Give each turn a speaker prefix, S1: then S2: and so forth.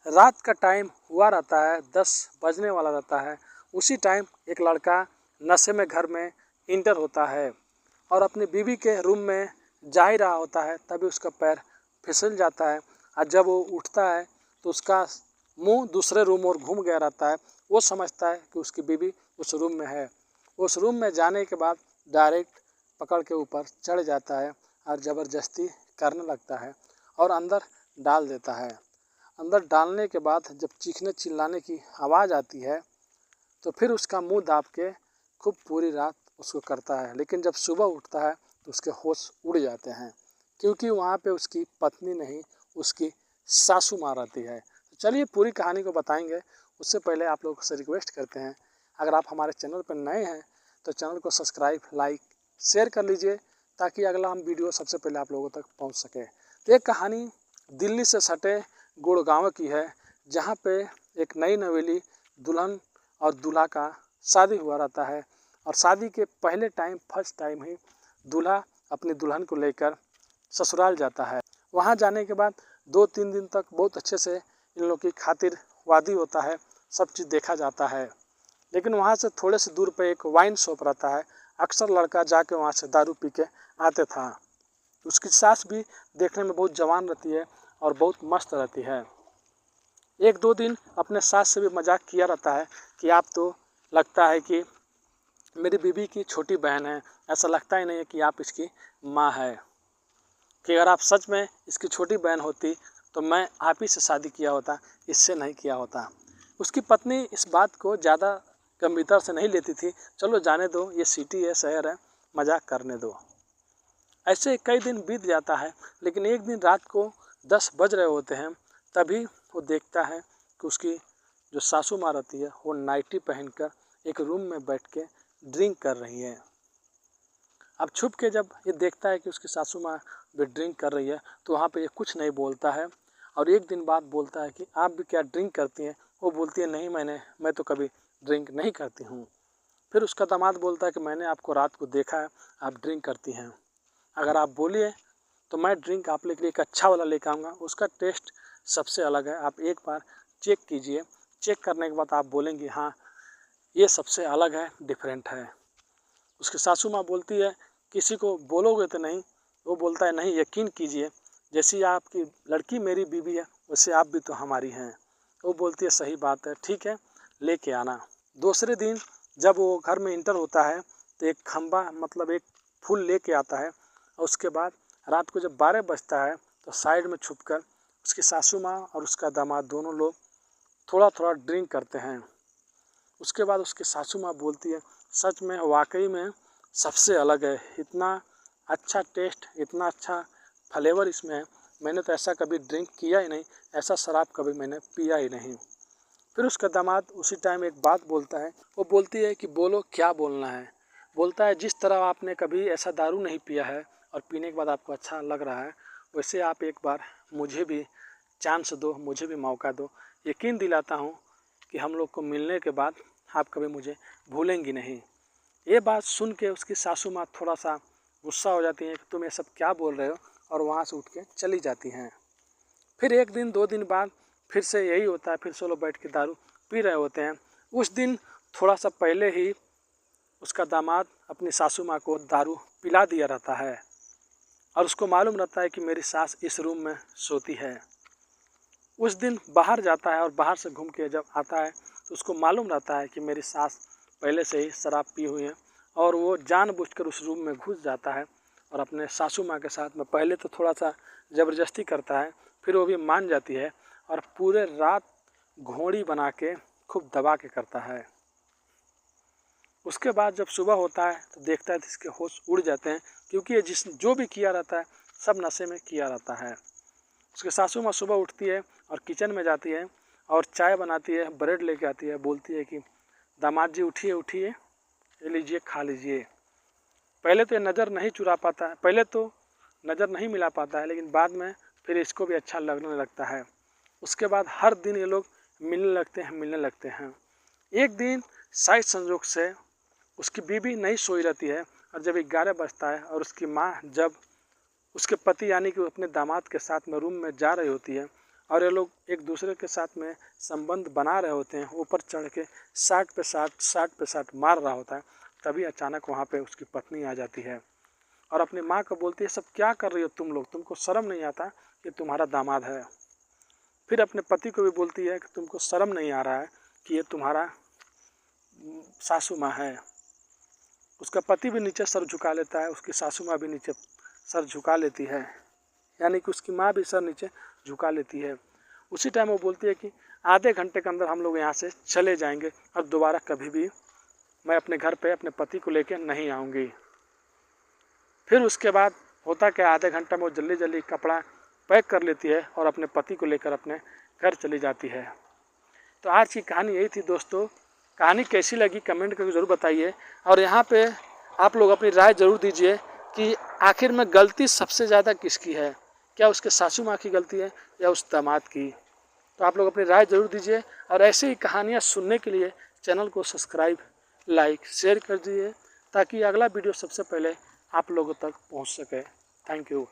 S1: रात का टाइम हुआ रहता है, 10 बजने वाला रहता है। उसी टाइम एक लड़का नशे में घर में इंटर होता है और अपनी बीवी के रूम में जा ही रहा होता है, तभी उसका पैर फिसल जाता है और जब वो उठता है तो उसका मुंह दूसरे रूम और घूम गया रहता है। वो समझता है कि उसकी बीवी उस रूम में है। उस रूम में जाने के बाद डायरेक्ट पकड़ के ऊपर चढ़ जाता है और ज़बरदस्ती करने लगता है और अंदर डाल देता है। अंदर डालने के बाद जब चीखने चिल्लाने की आवाज़ आती है तो फिर उसका मुंह दाब के खूब पूरी रात उसको करता है। लेकिन जब सुबह उठता है तो उसके होश उड़ जाते हैं, क्योंकि वहाँ पे उसकी पत्नी नहीं, उसकी सासू माँ रहती है। तो चलिए पूरी कहानी को बताएंगे। उससे पहले आप लोगों से रिक्वेस्ट करते हैं, अगर आप हमारे चैनल पर नए हैं तो चैनल को सब्सक्राइब, लाइक, शेयर कर लीजिए ताकि अगला हम वीडियो सबसे पहले आप लोगों तक पहुँच सके। तो ये कहानी दिल्ली से सटे गुड़गांव की है, जहाँ पे एक नई नवेली दुल्हन और दूल्हा का शादी हुआ रहता है और शादी के पहले टाइम फर्स्ट टाइम ही दूल्हा अपनी दुल्हन को लेकर ससुराल जाता है। वहाँ जाने के बाद 2-3 दिन तक बहुत अच्छे से इन लोगों की खातिर वादी होता है, सब चीज़ देखा जाता है। लेकिन वहाँ से थोड़े से दूर पे एक वाइन शॉप रहता है, अक्सर लड़का जाके वहाँ से दारू पी के आते था। उसकी सास भी देखने में बहुत जवान रहती है और बहुत मस्त रहती है। 1-2 दिन अपने सास से भी मजाक किया रहता है कि आप तो लगता है कि मेरी बीवी की छोटी बहन है, ऐसा लगता ही नहीं है कि आप इसकी माँ है, कि अगर आप सच में इसकी छोटी बहन होती तो मैं आप ही से शादी किया होता, इससे नहीं किया होता। उसकी पत्नी इस बात को ज़्यादा गंभीरता से नहीं लेती थी, चलो जाने दो, ये सिटी है, शहर है, मजाक करने दो। ऐसे कई दिन बीत जाता है। लेकिन एक दिन रात को 10 बज रहे होते हैं, तभी वो देखता है कि उसकी जो सासू माँ रहती है वो नाइटी पहनकर एक रूम में बैठ के ड्रिंक कर रही है। अब छुप के जब ये देखता है कि उसकी सासू माँ भी ड्रिंक कर रही है तो वहाँ पे ये कुछ नहीं बोलता है और एक दिन बाद बोलता है कि आप भी क्या ड्रिंक करती हैं? वो बोलती है नहीं, मैं तो कभी ड्रिंक नहीं करती हूँ। फिर उसका दामाद बोलता है कि मैंने आपको रात को देखा है, आप ड्रिंक करती हैं। अगर आप बोलिए तो मैं ड्रिंक आप लोग के लिए एक अच्छा वाला लेकर आऊँगा, उसका टेस्ट सबसे अलग है, आप एक बार चेक कीजिए। चेक करने के बाद आप बोलेंगे हाँ ये सबसे अलग है, डिफरेंट है। उसकी सासू माँ बोलती है किसी को बोलोगे तो नहीं? वो बोलता है नहीं, यकीन कीजिए, जैसी आपकी लड़की मेरी बीवी है वैसे आप भी तो हमारी हैं। वो बोलती है सही बात है, ठीक है, लेके आना। दूसरे दिन जब वो घर में इंटर होता है तो एक खंबा मतलब एक फूल लेके आता है और उसके बाद रात को जब 12 बजता है तो साइड में छुपकर उसकी सासू माँ और उसका दामाद दोनों लोग थोड़ा थोड़ा ड्रिंक करते हैं। उसके बाद उसकी सासू माँ बोलती है सच में वाकई में सबसे अलग है, इतना अच्छा टेस्ट, इतना अच्छा फ्लेवर इसमें है, मैंने तो ऐसा कभी ड्रिंक किया ही नहीं, ऐसा शराब कभी मैंने पिया ही नहीं। फिर उसका दामाद उसी टाइम एक बात बोलता है, वो बोलती है कि बोलो क्या बोलना है। बोलता है जिस तरह आपने कभी ऐसा दारू नहीं पिया है और पीने के बाद आपको अच्छा लग रहा है, वैसे आप एक बार मुझे भी चांस दो, मुझे भी मौका दो। यकीन दिलाता हूँ कि हम लोग को मिलने के बाद आप कभी मुझे भूलेंगी नहीं। ये बात सुन के उसकी सासू माँ थोड़ा सा गुस्सा हो जाती है कि तुम ये सब क्या बोल रहे हो, और वहाँ से उठ के चली जाती हैं। फिर 1-2 दिन बाद फिर से यही होता है, फिर से लोग बैठ के दारू पी रहे होते हैं। उस दिन थोड़ा सा पहले ही उसका दामाद अपनी सासू माँ को दारू पिला दिया रहता है और उसको मालूम रहता है कि मेरी सास इस रूम में सोती है। उस दिन बाहर जाता है और बाहर से घूम के जब आता है तो उसको मालूम रहता है कि मेरी सास पहले से ही शराब पी हुई है और वो जानबूझकर उस रूम में घुस जाता है और अपने सासू माँ के साथ में पहले तो थोड़ा सा ज़बरदस्ती करता है, फिर वो भी मान जाती है और पूरे रात घोड़ी बना के खूब दबा के करता है। उसके बाद जब सुबह होता है तो देखता है तो इसके होश उड़ जाते हैं, क्योंकि ये जो भी किया रहता है सब नशे में किया रहता है। उसके सासू माँ सुबह उठती है और किचन में जाती है और चाय बनाती है, ब्रेड लेके आती है, बोलती है कि दामाद जी उठिए उठिए, ये लीजिए खा लीजिए। पहले तो ये नज़र नहीं चुरा पाता है, पहले तो नज़र नहीं मिला पाता है, लेकिन बाद में फिर इसको भी अच्छा लगने लगता है। उसके बाद हर दिन ये लोग मिलने लगते हैं। एक दिन शायद संजोग से उसकी बीवी नहीं सोई रहती है और जब 11 बजता है और उसकी माँ जब उसके पति यानी कि अपने दामाद के साथ में रूम में जा रही होती है और ये लोग एक दूसरे के साथ में संबंध बना रहे होते हैं, ऊपर चढ़ के 60 पे 60 मार रहा होता है, तभी अचानक वहाँ पे उसकी पत्नी आ जाती है और अपनी माँ को बोलती है, सब क्या कर रही हो तुम लोग, तुमको शर्म नहीं आता कि तुम्हारा दामाद है। फिर अपने पति को भी बोलती है कि तुमको शर्म नहीं आ रहा है कि ये तुम्हारा सासू माँ है। उसका पति भी नीचे सर झुका लेता है, उसकी सासू माँ भी नीचे सर झुका लेती है, यानी कि उसकी माँ भी सर नीचे झुका लेती है। उसी टाइम वो बोलती है कि आधे घंटे के अंदर हम लोग यहाँ से चले जाएंगे और दोबारा कभी भी मैं अपने घर पे अपने पति को लेकर नहीं आऊँगी। फिर उसके बाद होता क्या, आधे घंटे में वो जल्दी जल्दी कपड़ा पैक कर लेती है और अपने पति को लेकर अपने घर चली जाती है। तो आज की कहानी यही थी दोस्तों। कहानी कैसी लगी कमेंट करके ज़रूर बताइए और यहाँ पे आप लोग अपनी राय ज़रूर दीजिए कि आखिर में गलती सबसे ज़्यादा किसकी है, क्या उसके सासू माँ की गलती है या उस दामाद की। तो आप लोग अपनी राय ज़रूर दीजिए और ऐसे ही कहानियाँ सुनने के लिए चैनल को सब्सक्राइब, लाइक, शेयर कर दीजिए ताकि अगला वीडियो सबसे पहले आप लोगों तक पहुँच सके। Thank you.